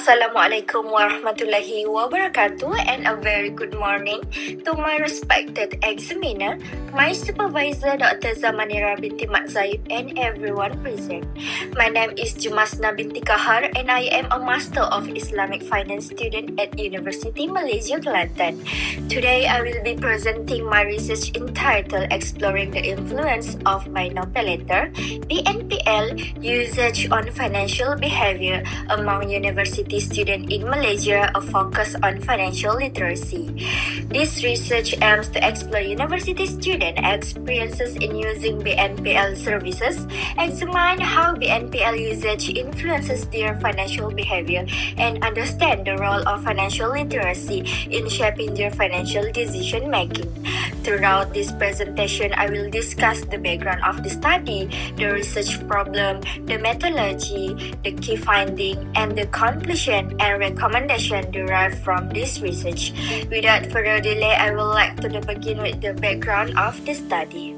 Assalamualaikum warahmatullahi wabarakatuh, and a very good morning to my respected examiner, my supervisor Dr. Jumasna Binti Kahar, and everyone present. My name is Jumasna Binti Kahar, and I am a Master of Islamic Finance student at University Malaysia, Kelantan. Today, I will be presenting my research entitled Exploring the Influence of Buy Now Pay Later (BNPL) usage on financial behavior among university students in Malaysia, a focus on financial literacy. This research aims to explore university student experiences in using BNPL services, examine how BNPL usage influences their financial behavior, and understand the role of financial literacy in shaping their financial decision making. Throughout this presentation, I will discuss the background of the study, the research problem, the methodology, the key finding, and the conclusion and recommendation derived from this research. Without further delay, I would like to begin with the background of the study.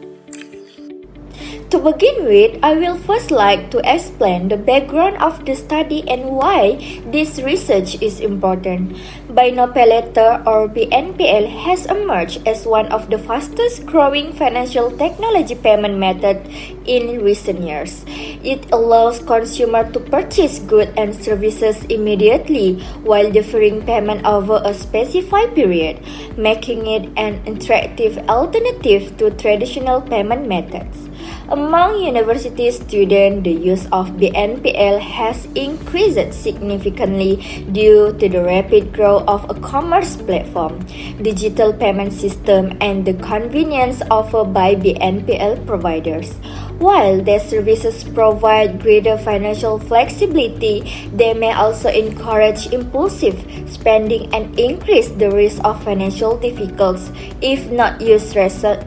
To begin with, I will first like to explain the background of the study and why this research is important. Buy Now Pay Later or BNPL has emerged as one of the fastest growing financial technology payment methods in recent years. It allows consumers to purchase goods and services immediately while deferring payment over a specified period, making it an attractive alternative to traditional payment methods. Among university students, the use of BNPL has increased significantly due to the rapid growth of a commerce platform, digital payment system, and the convenience offered by BNPL providers. While their services provide greater financial flexibility, they may also encourage impulsive spending and increase the risk of financial difficulties if not used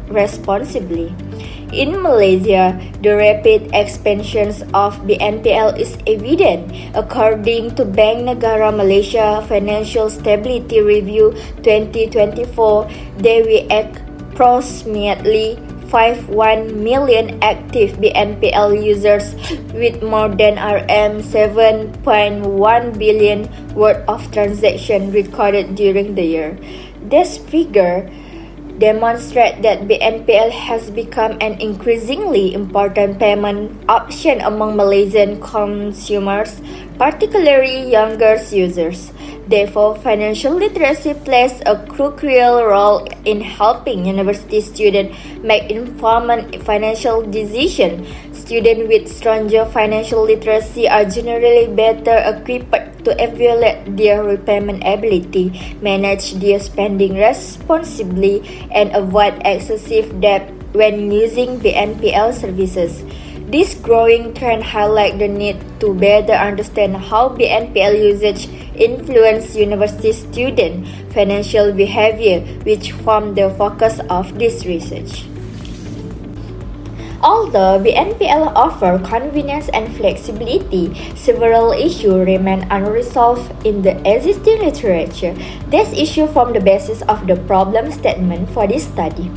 responsibly. In Malaysia, the rapid expansion of BNPL is evident. According to Bank Negara Malaysia Financial Stability Review 2024, there were approximately 51 million active BNPL users with more than RM 7.1 billion worth of transactions recorded during the year. This figure demonstrate that BNPL has become an increasingly important payment option among Malaysian consumers, particularly younger users. Therefore, financial literacy plays a crucial role in helping university students make informed financial decisions. Students with stronger financial literacy are generally better equipped to evaluate their repayment ability, manage their spending responsibly, and avoid excessive debt when using BNPL services. This growing trend highlights the need to better understand how BNPL usage influences university student financial behavior, which form the focus of this research. Although BNPL offers convenience and flexibility, several issues remain unresolved in the existing literature. These issues form the basis of the problem statement for this study.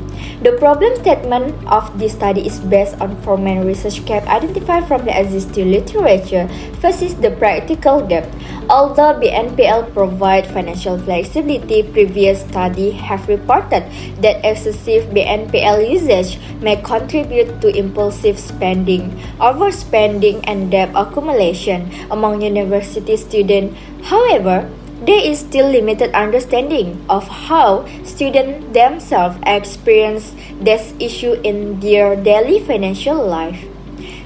The problem statement of this study is based on four main research gaps identified from the existing literature versus the practical gap. Although BNPL provides financial flexibility, previous studies have reported that excessive BNPL usage may contribute to impulsive spending, overspending, and debt accumulation among university students. However, there is still limited understanding of how students themselves experience this issue in their daily financial life.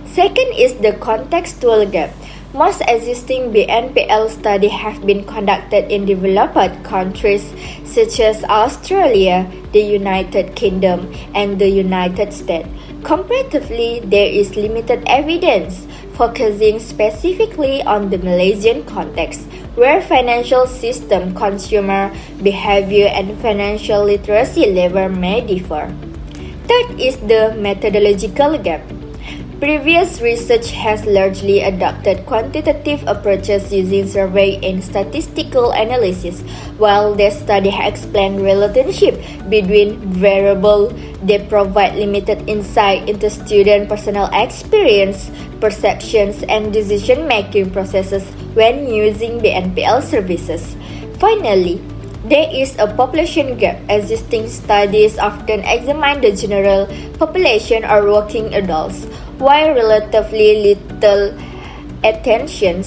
Second is the contextual gap. Most existing BNPL studies have been conducted in developed countries such as Australia, the United Kingdom, and the United States. Comparatively, there is limited evidence focusing specifically on the Malaysian context, where financial system, consumer behavior, and financial literacy level may differ. Third is the methodological gap. Previous research has largely adopted quantitative approaches using survey and statistical analysis, while this study explains relationship between variables. They provide limited insight into student personal experience, perceptions, and decision-making processes when using BNPL services. Finally, there is a population gap. Existing studies often examine the general population or working adults, while relatively little attention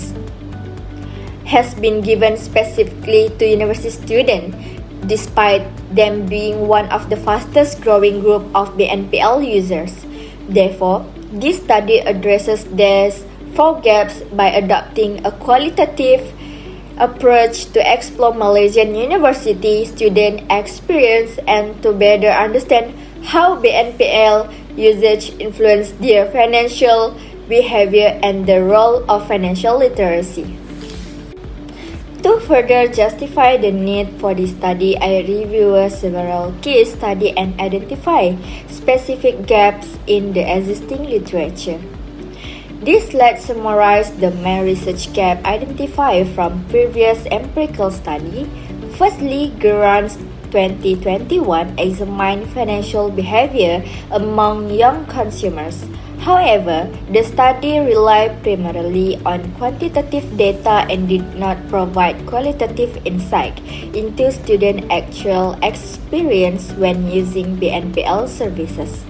has been given specifically to university students, despite them being one of the fastest growing group of BNPL users. Therefore, this study addresses these four gaps by adopting a qualitative approach to explore Malaysian university student experience and to better understand how BNPL usage influence their financial behavior and the role of financial literacy. To further justify the need for this study, I review several case studies and identify specific gaps in the existing literature. This slide summarizes the main research gap identified from previous empirical study. Firstly, Grant's 2021 examined financial behavior among young consumers. However, the study relied primarily on quantitative data and did not provide qualitative insight into student actual experience when using BNPL services.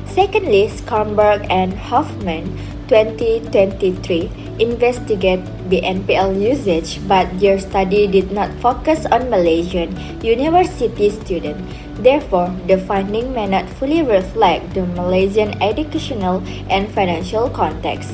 Secondly, Skarnberg and Hoffman 2023 investigate BNPL usage, but their study did not focus on Malaysian university students. Therefore, the finding may not fully reflect the Malaysian educational and financial context.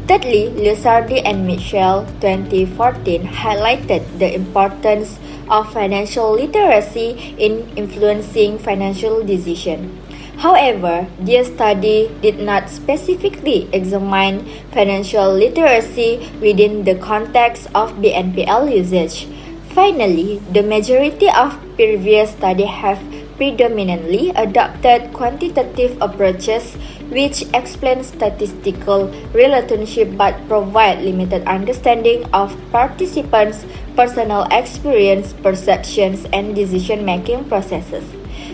Thirdly, Lusardi and Mitchell 2014 highlighted the importance of financial literacy in influencing financial decisions. However, their study did not specifically examine financial literacy within the context of BNPL usage. Finally, the majority of previous studies have predominantly adopted quantitative approaches which explain statistical relationship but provide limited understanding of participants' personal experience, perceptions, and decision-making processes.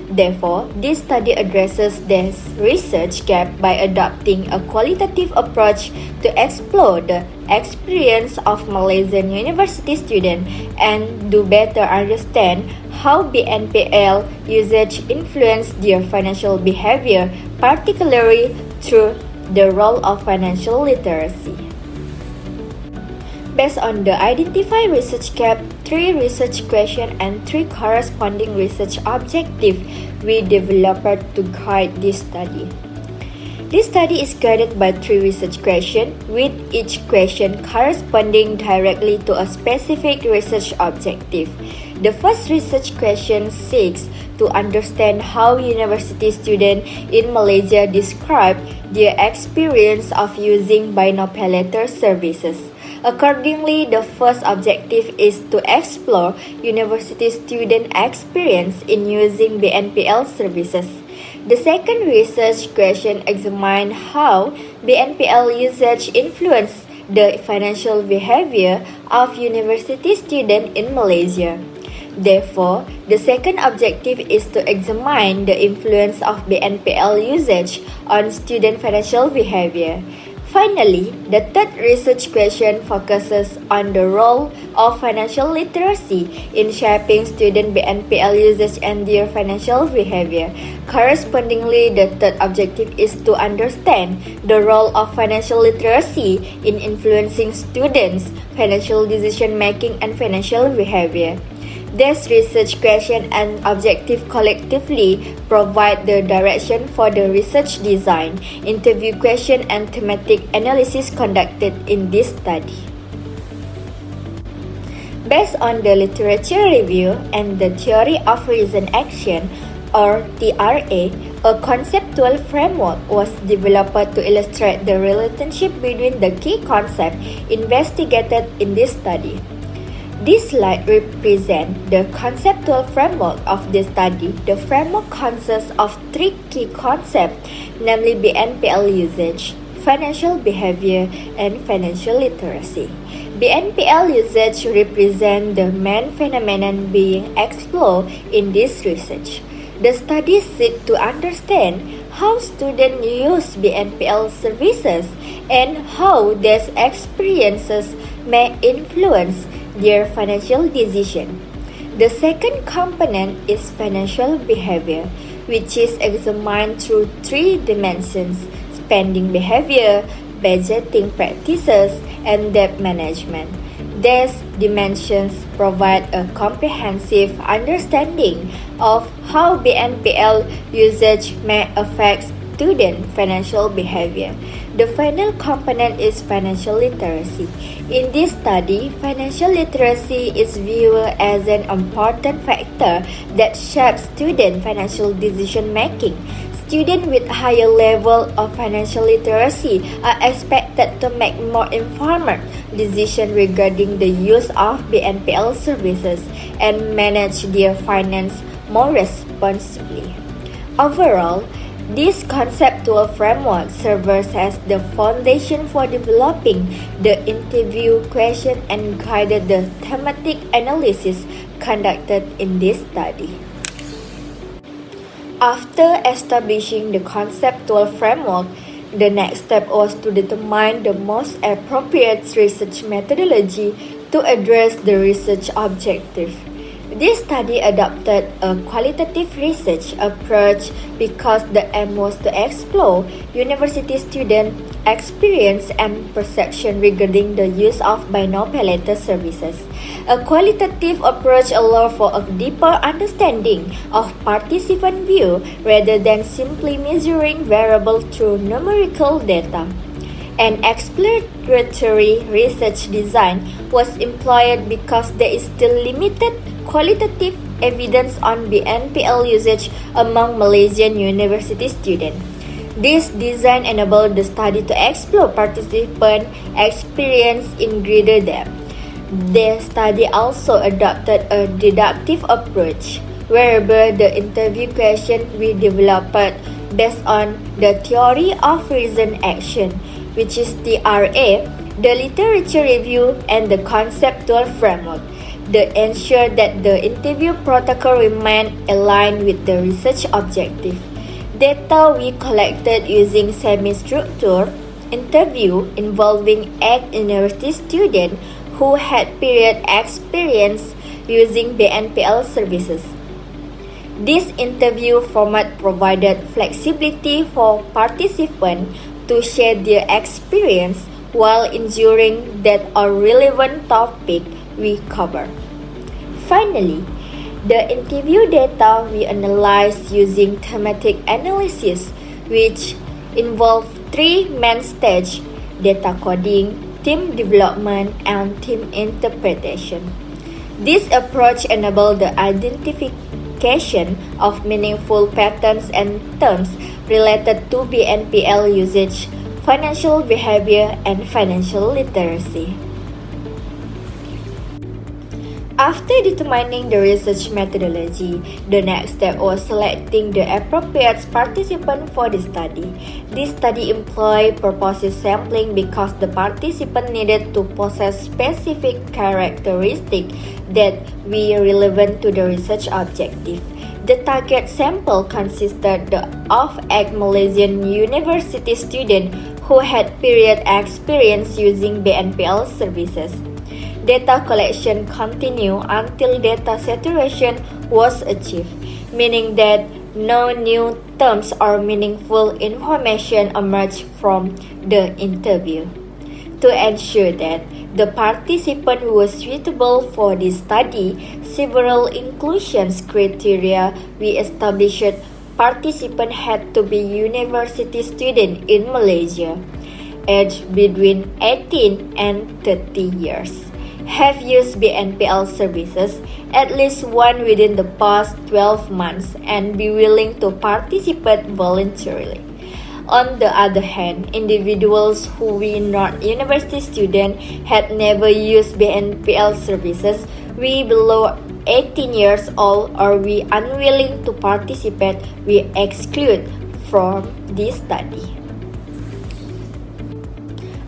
Therefore, this study addresses this research gap by adopting a qualitative approach to explore the experience of Malaysian university students and to better understand how BNPL usage influences their financial behavior, particularly through the role of financial literacy. Based on the identified research gap, 3 research questions and 3 corresponding research objectives we developed to guide this study. This study is guided by 3 research questions, with each question corresponding directly to a specific research objective. The first research question seeks to understand how university students in Malaysia describe their experience of using buy now pay later services. Accordingly, the first objective is to explore university student experience in using BNPL services. The second research question examines how BNPL usage influences the financial behavior of university students in Malaysia. Therefore, the second objective is to examine the influence of BNPL usage on student financial behavior. Finally, the third research question focuses on the role of financial literacy in shaping student BNPL usage and their financial behavior. Correspondingly, the third objective is to understand the role of financial literacy in influencing students' financial decision-making and financial behavior. These research question and objective collectively provide the direction for the research design, interview question, and thematic analysis conducted in this study. Based on the literature review and the theory of reason action, or TRA, a conceptual framework was developed to illustrate the relationship between the key concepts investigated in this study. This slide represents the conceptual framework of the study. The framework consists of 3 key concepts, namely BNPL usage, financial behavior, and financial literacy. BNPL usage represents the main phenomenon being explored in this research. The study seeks to understand how students use BNPL services, and how these experiences may influence their financial decision. The second component is financial behavior, which is examined through three dimensions: spending behavior, budgeting practices, and debt management. These dimensions provide a comprehensive understanding of how BNPL usage may affect student financial behavior. The final component is financial literacy. In this study, financial literacy is viewed as an important factor that shapes student financial decision making. Students with higher level of financial literacy are expected to make more informed decisions regarding the use of BNPL services and manage their finance more responsibly. Overall, this conceptual framework serves as the foundation for developing the interview question and guided the thematic analysis conducted in this study. After establishing the conceptual framework, the next step was to determine the most appropriate research methodology to address the research objective. This study adopted a qualitative research approach because the aim was to explore university student experience and perception regarding the use of buy now pay later services. A qualitative approach allows for a deeper understanding of participant view rather than simply measuring variables through numerical data. An exploratory research design was employed because there is still limited qualitative evidence on BNPL usage among Malaysian university students. This design enabled the study to explore participant experience in greater depth. The study also adopted a deductive approach, whereby the interview question we developed based on the theory of reason action, which is TRA, the literature review, and the conceptual framework. They ensure that the interview protocol remained aligned with the research objective. Data we collected using semi-structured interview involving 8 university students who had period experience using BNPL services. This interview format provided flexibility for participants to share their experience while ensuring that a relevant topic we cover. Finally, the interview data we analyzed using thematic analysis, which involved three main stages: data coding, team development, and team interpretation. This approach enabled the identification of meaningful patterns and terms related to BNPL usage, financial behavior, and financial literacy. After determining the research methodology, the next step was selecting the appropriate participant for the study. This study employed purposive sampling because the participant needed to possess specific characteristics that were relevant to the research objective. The target sample consisted of 8 Malaysian university students who had period experience using BNPL services. Data collection continued until data saturation was achieved, meaning that no new terms or meaningful information emerged from the interview. To ensure that the participant was suitable for this study, several inclusion criteria we established. Participants had to be university students in Malaysia, aged between 18 and 30 years. Have used BNPL services at least one within the past 12 months and be willing to participate voluntarily. On the other hand, individuals who were not university students had never used BNPL services, we below 18 years old, or we unwilling to participate, we exclude from this study.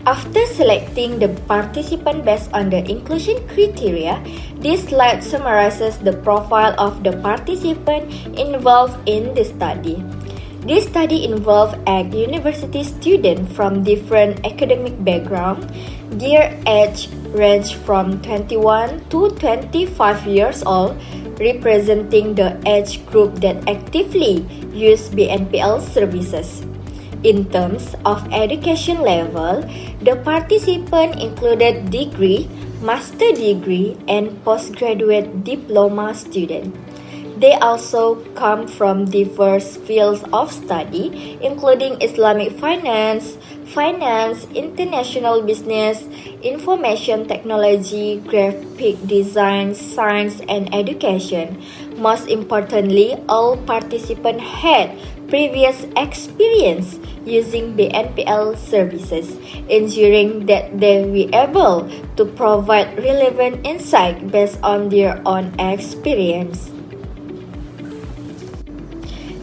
After selecting the participant based on the inclusion criteria, this slide summarizes the profile of the participant involved in the study. This study involved eight university students from different academic backgrounds. Their age ranged from 21 to 25 years old, representing the age group that actively use BNPL services. In terms of education level, the participants included degree, master degree, and postgraduate diploma students. They also come from diverse fields of study, including Islamic finance, international business, information technology, graphic design, science, and education. Most importantly, all participants had previous experience using BNPL services, ensuring that they were able to provide relevant insight based on their own experience.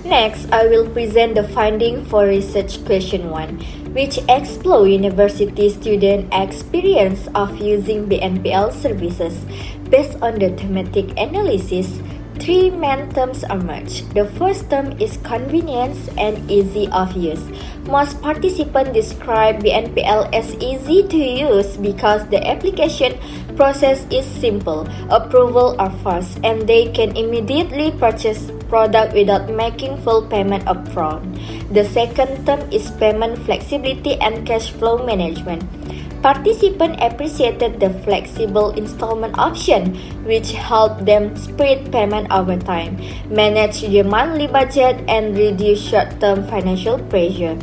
Next, I will present the finding for research question 1, which explore university student experience of using BNPL services. Based on the thematic analysis, three main terms emerge. The first term is convenience and easy of use. Most participants describe BNPL as easy to use because the application process is simple, approval are fast, and they can immediately purchase product without making full payment upfront. The second term is payment flexibility and cash flow management. Participants appreciated the flexible installment option, which helped them spread payment over time, manage their monthly budget, and reduce short-term financial pressure.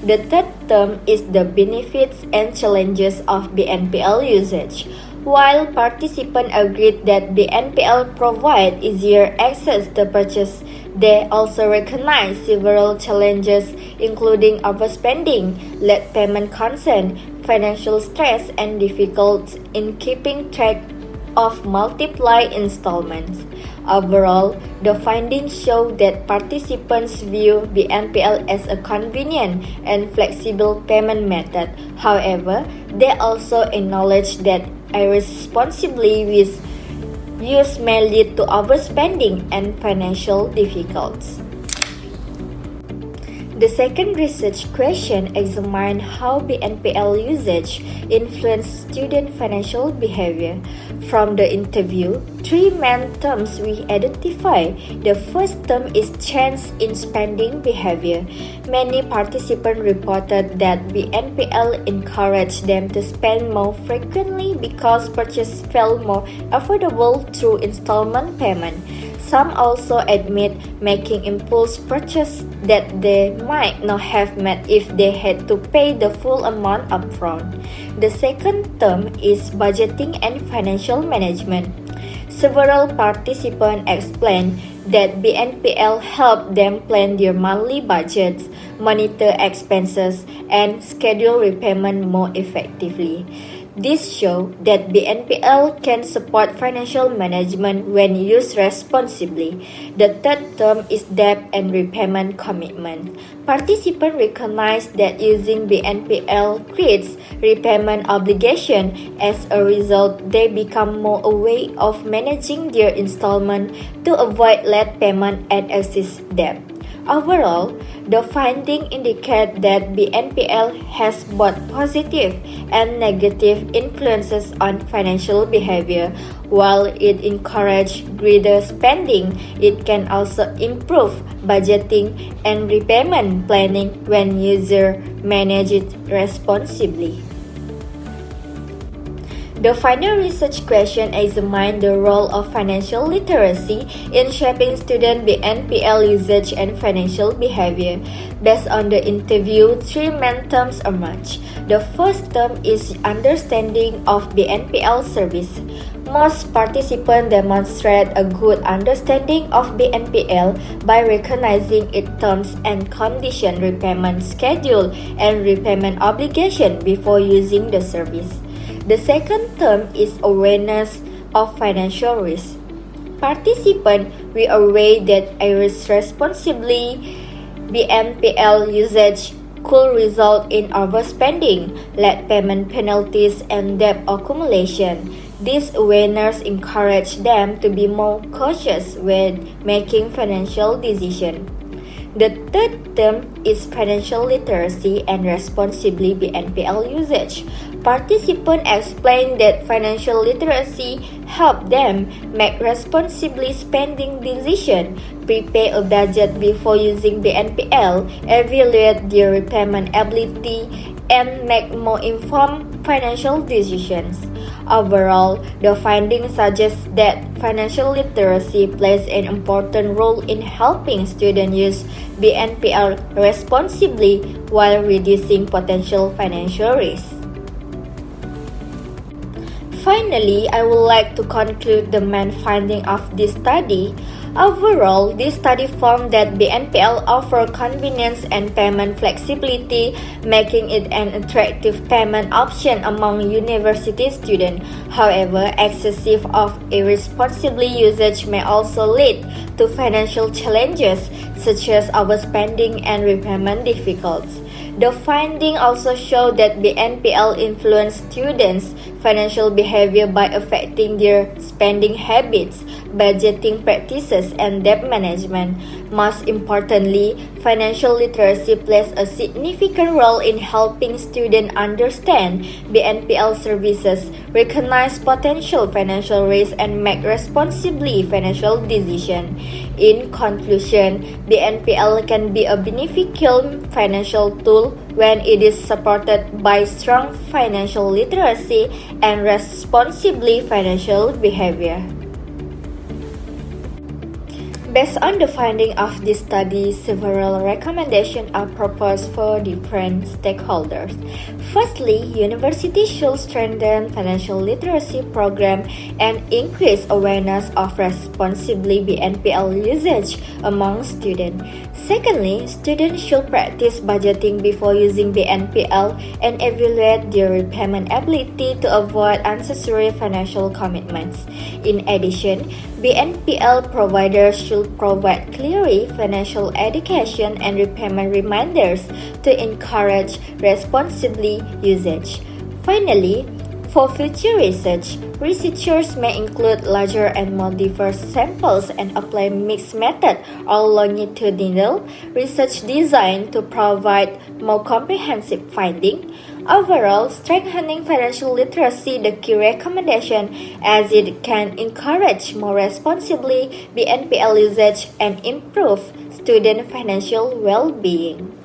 The third term is the benefits and challenges of BNPL usage. While participants agreed that BNPL provide easier access to purchase, they also recognize several challenges including overspending, late payment consent, financial stress, and difficulties in keeping track of multiple installments. Overall, the findings show that participants view BNPL as a convenient and flexible payment method. However, they also acknowledge that irresponsibly use may lead to overspending and financial difficulties. The second research question examined how BNPL usage influenced student financial behavior. From the interview, three main terms we identified. The first term is change in spending behavior. Many participants reported that BNPL encouraged them to spend more frequently because purchases felt more affordable through installment payment. Some also admit making impulse purchases that they might not have made if they had to pay the full amount upfront. The second term is budgeting and financial management. Several participants explained that BNPL helped them plan their monthly budgets, monitor expenses, and schedule repayment more effectively. This shows that BNPL can support financial management when used responsibly. The third term is debt and repayment commitment. Participants recognize that using BNPL creates repayment obligation. As a result, they become more aware of managing their installment to avoid late payment and excess debt. Overall, the findings indicate that BNPL has both positive and negative influences on financial behavior. While it encourages greater spending, it can also improve budgeting and repayment planning when users manage it responsibly. The final research question examined the role of financial literacy in shaping student BNPL usage and financial behavior. Based on the interview, three main terms emerge. The first term is understanding of BNPL service. Most participants demonstrate a good understanding of BNPL by recognizing its terms and conditions, repayment schedule, and repayment obligation before using the service. The second term is awareness of financial risk. Participants were aware that irresponsibly BNPL usage could result in overspending, late payment penalties, and debt accumulation. This awareness encouraged them to be more cautious when making financial decisions. The third term is financial literacy and responsibly BNPL usage. Participants explain that financial literacy help them make responsibly spending decisions, prepare a budget before using BNPL, evaluate their repayment ability, and make more informed financial decisions. Overall, the findings suggest that financial literacy plays an important role in helping students use BNPL responsibly while reducing potential financial risks. Finally, I would like to conclude the main finding of this study. Overall, this study found that BNPL offers convenience and payment flexibility, making it an attractive payment option among university students. However, excessive or irresponsible usage may also lead to financial challenges such as overspending and repayment difficulties. The findings also show that BNPL influence students' financial behavior by affecting their spending habits, budgeting practices, and debt management. Most importantly, financial literacy plays a significant role in helping students understand BNPL services, recognize potential financial risks, and make responsible financial decisions. In conclusion, BNPL can be a beneficial financial tool when it is supported by strong financial literacy and responsible financial behavior. Based on the findings of this study, several recommendations are proposed for different stakeholders. Firstly, universities should strengthen financial literacy programs and increase awareness of responsible BNPL usage among students. Secondly, students should practice budgeting before using BNPL and evaluate their repayment ability to avoid unnecessary financial commitments. In addition, BNPL providers should provide clear financial education and repayment reminders to encourage responsible usage. Finally, for future research, researchers may include larger and more diverse samples and apply mixed method or longitudinal research design to provide more comprehensive findings. Overall, strengthening financial literacy the key recommendation as it can encourage more responsibly BNPL usage and improve student financial well-being.